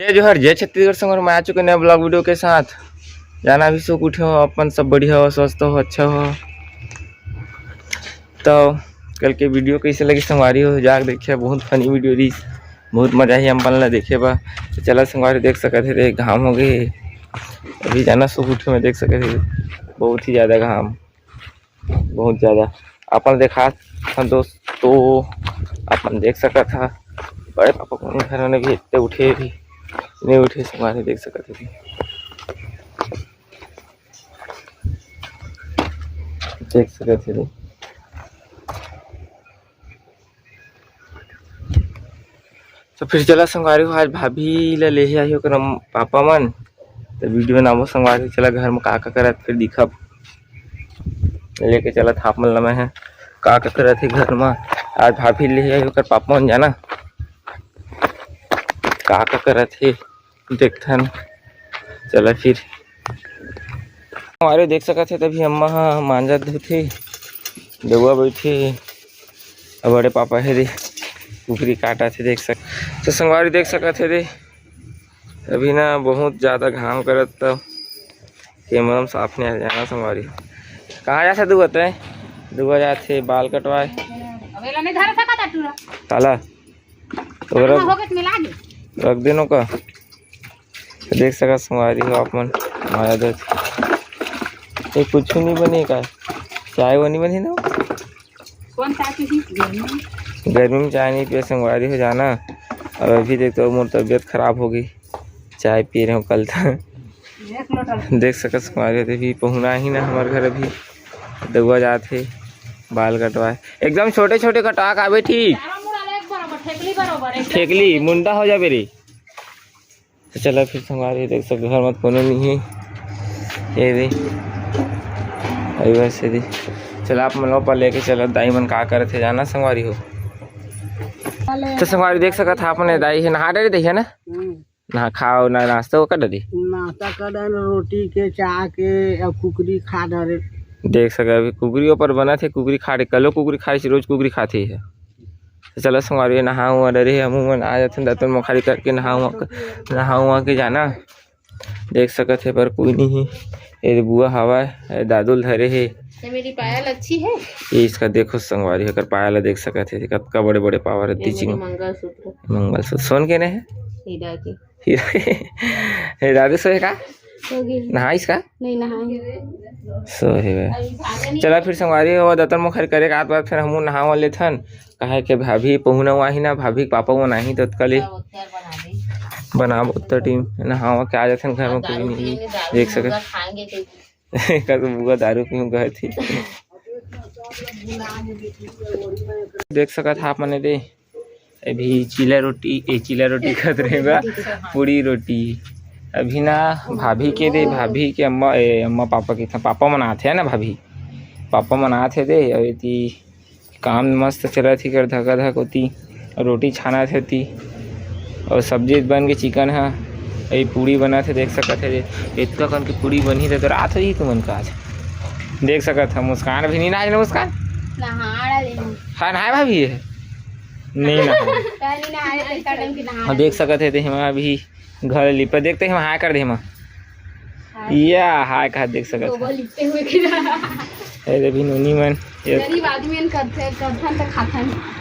ये जो हर जय छत्तीसगढ़ संग मैं आ चुके नए ब्लॉग वीडियो के साथ। जाना भी सो उठे हो, अपन सब बढ़िया हो, स्वस्थ हो, अच्छा हो। तो कल के वीडियो कैसे लगी संगवारी हो जाकर देखे, बहुत फनी वीडियो रही, बहुत मजा ही हम ला देखे बा। तो चला संगवारी देख सकते थे, घाम हो गए अभी जाना सो उठे में देख सके थे, बहुत ही ज़्यादा घाम, बहुत ज़्यादा। अपन देखा था दोस्त, तो अपन देख सका था बड़े पापा को घर में भी इतने उठे भी नहीं उठे, संगवारी देख सकते थे, देख सकते थे। तो फिर चला संगवारी हो, आज भाभी ला ले आई हो कर पापा मन, तो वीडियो नामो संगवारी चला घर में का करत फिर दिखब लेके चला था आप मन मैं का करत है घर में। आज भाभी ले आई हो कर पापा मन जाना का करत है देखथन। चला फिर हमारे देख सकते थे, तभी अम्मा मांजा धोथे, देवा बैठे, बड़े पापा है रे कुकरी काटा थे देख सक। तो संगवारी देख सकते थे अभी ना बहुत ज़्यादा घाम करत, तो कैमरा साफ नहीं आ जाना। संगवारी कहाँ जा दुआ तय दुआ जाते बाल कटवाए ताला तो रख देनो का। तो देख सका संगवारी हो आप मन माया दो ये कुछ नहीं बने का, चाय वो नहीं बनी ना, कौन चाय गर्मी में चाय नहीं पिए संगवारी हो जाना। और अभी देख तो मोर तबीयत खराब हो गई, चाय पी रहे हो कल तक देख सका संगवारी भी पहुना ही ना हमारे घर, अभी दवा जाते बाल कटवाए एकदम छोटे छोटे कटा का ठीक ठेकली मुंडा हो जाए रे। तो चलो फिर संगवारी देख सकते घर मत कोनो नहीं है ये रे अभी वैसे दी। चला आप मन पर लेके चलो दाई मन का करे थे जाना संगवारी हो। तो संगवारी देख सका था अपने दाई है नहा डरे देखिए ना, नहा खाओ ना नाश्ता वो कर दी, नाश्ता कर रोटी के चाह के अब कुकरी खा डरे देख सका अभी कुकरी पर बना थे, कुकरी खा रहे कलो कुकरी खाई रोज कुकरी खाते है। तो चलो संगवारी नहा हुआ डरे हम मन आ जाते दातन मुखारी करके नहा हुआ के जाना देख सकते है, पर कोई नहीं है। ये बुआ हवा है, दादुल धरे है, मेरी पायल अच्छी है ये इसका देखो संगवारी होकर पायल देख सकते थे कतका बड़े बड़े पावर है। मंगलसूत्र सोन के ने है हीरा के हीरा दादू सोए का नहा इसका नहीं नहाए सो है। चला फिर संगवारी हो दतन मुखर करे का बात फिर हम नहावा लेथन कहे के भाभी पहुना हुआ ही ना, भाभी पापा वो नहीं तो कल बनाब उत्तर टीम नहावा के आ जाते घर में, कोई नहीं देख सके का तो बुआ दारू पीऊँ गए थी देख सका था आप मैंने दे अभी चीला रोटी खत रहेगा पूरी रोटी। अभी ना भाभी के दे भाभी के अम्मा पापा के पापा मनाते हैं ना, भाभी पापा मनाते दे अभी काम मस्त चला थी कर धका धक होती, रोटी छाना थे और सब्जी बन के चिकन है यही पूड़ी बना थे देख सकते थे, इतना कन की पूड़ी बनी थे तो रात हुई तुमन का आज देख सका था। मुस्कान भी नहीं नहा ना, मुस्कान हाँ नहाए भाभी है नहीं नहा देख सकते थे हम अभी घर लिपे देखते हैं हाय कर दे हम या हाय का देख सकते अरे भी नोनी मन गरीब आदमी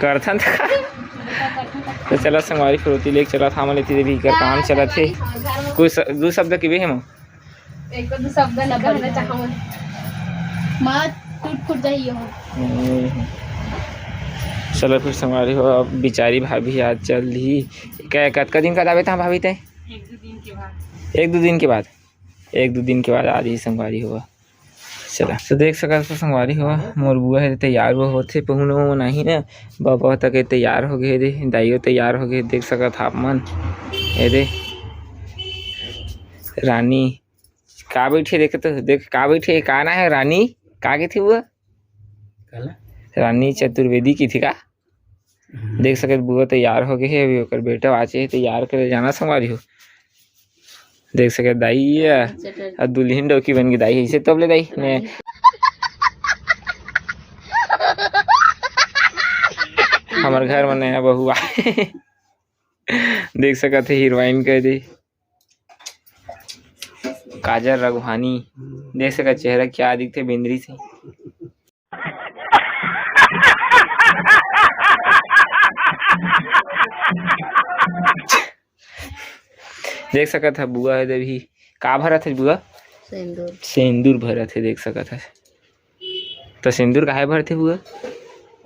करथन तो चला संगवारी फिर लेके चला था हम लेती भी कर काम चला थे कुछ दो शब्द की भी हम एक दो शब्द लगा है चाहूं मत टूट फूट जाइए हो। चलो फिर संगवारी हो, अब बेचारी भाभी आज चल ही क्या कतका दिन का दावे था भाभी तय एक दो दिन के बाद आज ही संगवारी हुआ। चला तो देख सका तो संगवारी हुआ मोर बुआ है तैयार वो होते पहुना वो नहीं ना, बाबा तक तैयार हो गए रे, दाइयो तैयार हो गए देख सका था आप मन। अरे रानी का बैठे देखे तो देख का बैठे का ना है रानी का की थी वो रानी चतुर्वेदी की थी का देख सके बुआ तैयार हो गए अभी ओकर बेटा आचे तैयार करे जाना संगवारी हो देख सके दाई और दुल्हन डोकी बन गई दाई ऐसे तब ले दाई ने हमारे घर में नया बहू आए देख सकत है हीरोइन कह दे काजल राघवानी देख सकत चेहरा क्या दिखते बिंदरी से देख सकत है बुआ है देवी का भरत है बुआ सिंदूर भरत है देख सकत है तो सिंदूर काहे भरते बुआ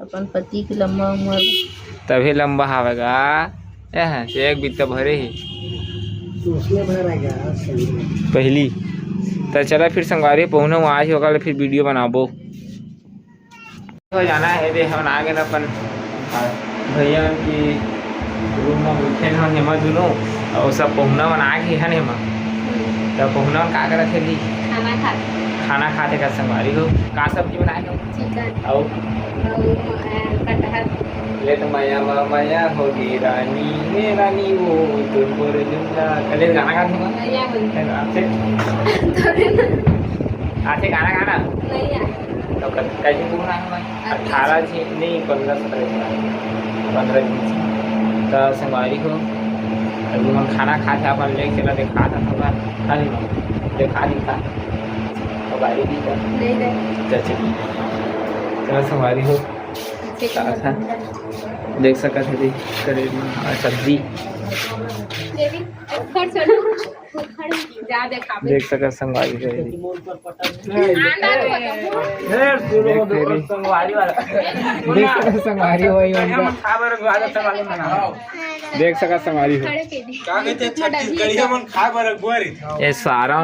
अपन पति की लंबा उम्र तभी लंबा हवेगा एक बित्ता भरे ही पहली तो चला फिर संगवारी पहुना आज होगा फिर वीडियो बनाबो हो जाना है दे हम आ गए अपन भैया की रूम में बैठे हैं हेमा दोनों और सब पहुना बना के है हेमा तो पहुना का करत है ली खाना खाते का संगवारी हो का सब्जी बनाए हो चिकन और कटहल ले तो माया होगी रानी हे रानी वो तुम पर जुमला कल गाना गा दूंगा नहीं आ आपसे गाना गाना नहीं आ तो कैसे बोलना है 18 जी नहीं 15 तो संगवारी हो अभी हम खाना खाते अपन ले चला देखा था थोड़ा खाली देखा दिखा और बारी भी था नहीं नहीं चल चलो संगवारी हो था देख सकत है करेला सब्जी देवी खड़ चलो जा देखा देख सकत संगवारी है संगवारी हो देख सकत संगवारी हो ये सारा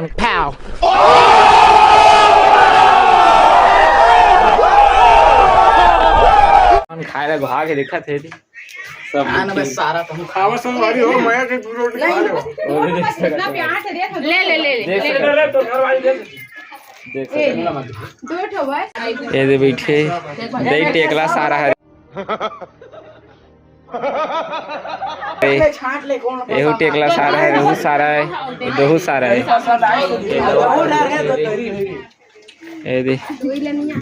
खाए ला घा के देखा थे सब सारा तुम खावा संगवारी हो मैं के रोटी खा ले ले ले ले ले तो घर वाली देख दो ठो भाई ये दे बैठे दही टेकला सारा है छांट ले कौन एहू टेकला सारा है रहू सारा है दोहू सारा है ये दे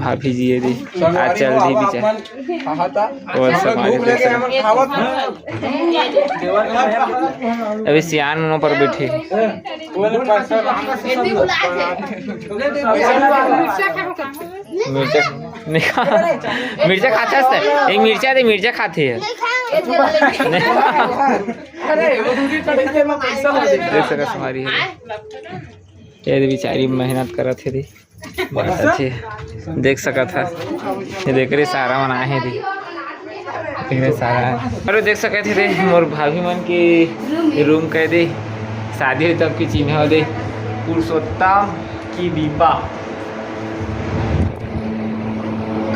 भाभी जी ये दे आज चल दी बिचा और समाज अभी सियान उन पर बैठे मिर्चा खाता है एक मिर्चा दे मिर्चा खाते है देख सका हमारी ये बेचारी मेहनत करत है बहुत अच्छे देख सका था ये देख रहे सारा बनाए हैं दी सारा अरे देख सके थे मोर भाभी मन की रूम कह दे शादी हुई तब की चिन्ह हो दे पुरुषोत्तम की दीपा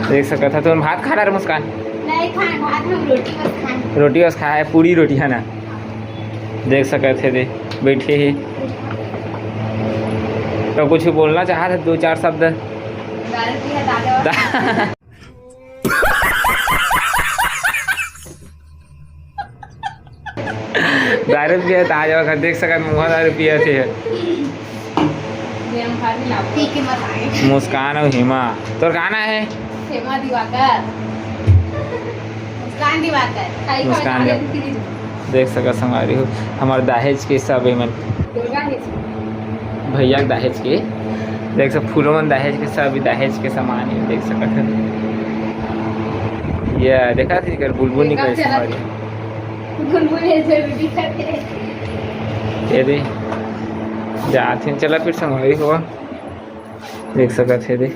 देख सका था तुम भात खा रहा है मुस्कान नहीं खाए भात हम रोटी बस खाया है पूरी रोटी है ना देख सके थे दे बैठे ही तो कुछ बोलना चाहा था 2-4 शब्द दारू पिया ताज वक्त देख सका मुँह दारू पिया थे मुस्कान और हिमा तो गाना है मुस्कान देख सका हमारी हो हमारे दहेज के सब मन भैया दहेज के देख सक फूलों में दहेज के सब दहेज के सामान है देख सकते हैं ये देखा थी कर बुलबुल निकल ये दे जाते चला फिर संभारी हुआ देख सकते थे दे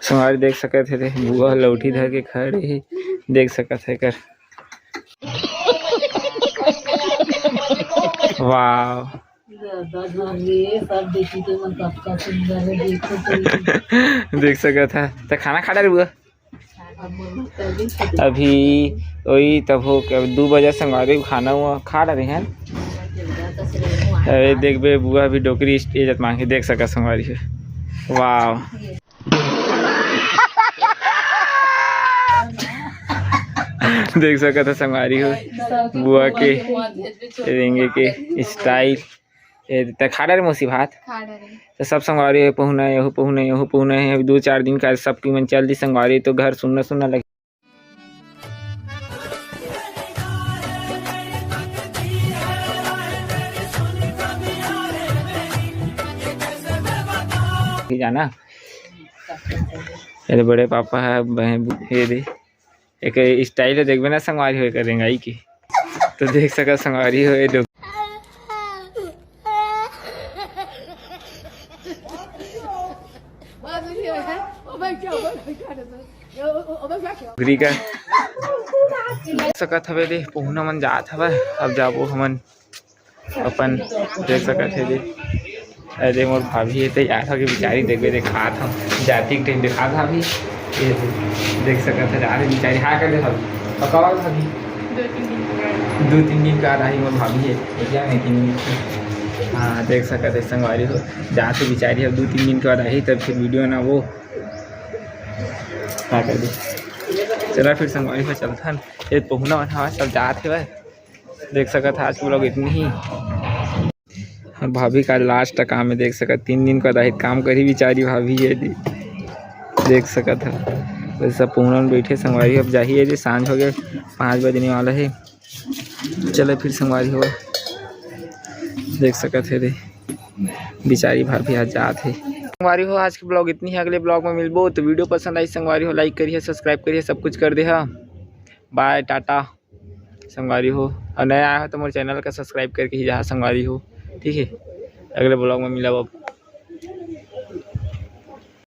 संभारी देख सकते थे बुआ लौठी धर के खड़े ही देख सकते थे कर वाह देख सका था तो खाना खा रहे बुआ अभी वही तब हो 2 बजे संगवारी खाना हुआ खा रहे हैं अरे देख बे बुआ अभी डोकरी इज्जत मांगे देख सका संगवारी है वाह देख सका था संगवारी हो बुआ के रेंगे के स्टाइल ते खा रहे मौसी भात खा रहे तो सब संगवारी पहुना यहू पहुना है 2-4 दिन का सबकी मन चल दी संगवारी तो घर सुनना सुनना लगे जाना। ये बड़े पापा है बहन ये दे एक स्टाइल है देखबे ना संगवारी हो करेंगे आई की तो देख सका संगवारी हो लोग घुरी का सकत हवे दे पहुना मन जात हवे अब जाबो हमन अपन देख सकत है दे अरे मोर भाभी है तो यार हो के बेचारी देखबे दिखात हम जाति के टाइम दिखा था अभी ये देख सकत है यार बेचारी हाँ कर दे भाभी पकावा भाभी 2-3 दिन का रही मोर भाभी है क्या नहीं 3 दिन हाँ देख सकत है संगवारी हो जाते बेचारी अब 2-3 दिन का रही तब फिर वीडियो ना वो हाँ कर दे चला फिर संगवारी हो चलता ये पहुना वहाँ सब जाते हुए देख सकत है आज के लोग इतनी ही और भाभी का लास्ट काम में देख सकत 3 दिन का रहित काम करी बेचारी भाभी है देख सकत है तो सब पूना में बैठे संगवारी अब जाही है सांझ हो गए 5 बजने वाला है चलो फिर संगवारी हो देख सकत है रे बेचारी भाभी आज जात है संगवारी हो आज के ब्लॉग इतनी है अगले ब्लॉग में मिलबो तो वीडियो पसंद आई संगवारी हो लाइक करिए सब्सक्राइब करिए सब कुछ कर दे हाँ बाय टाटा संगवारी हो और नया आया हो तो मेरे चैनल का सब्सक्राइब करके ही जहाँ संगवारी हो ठीक है अगले ब्लॉग में मिला अब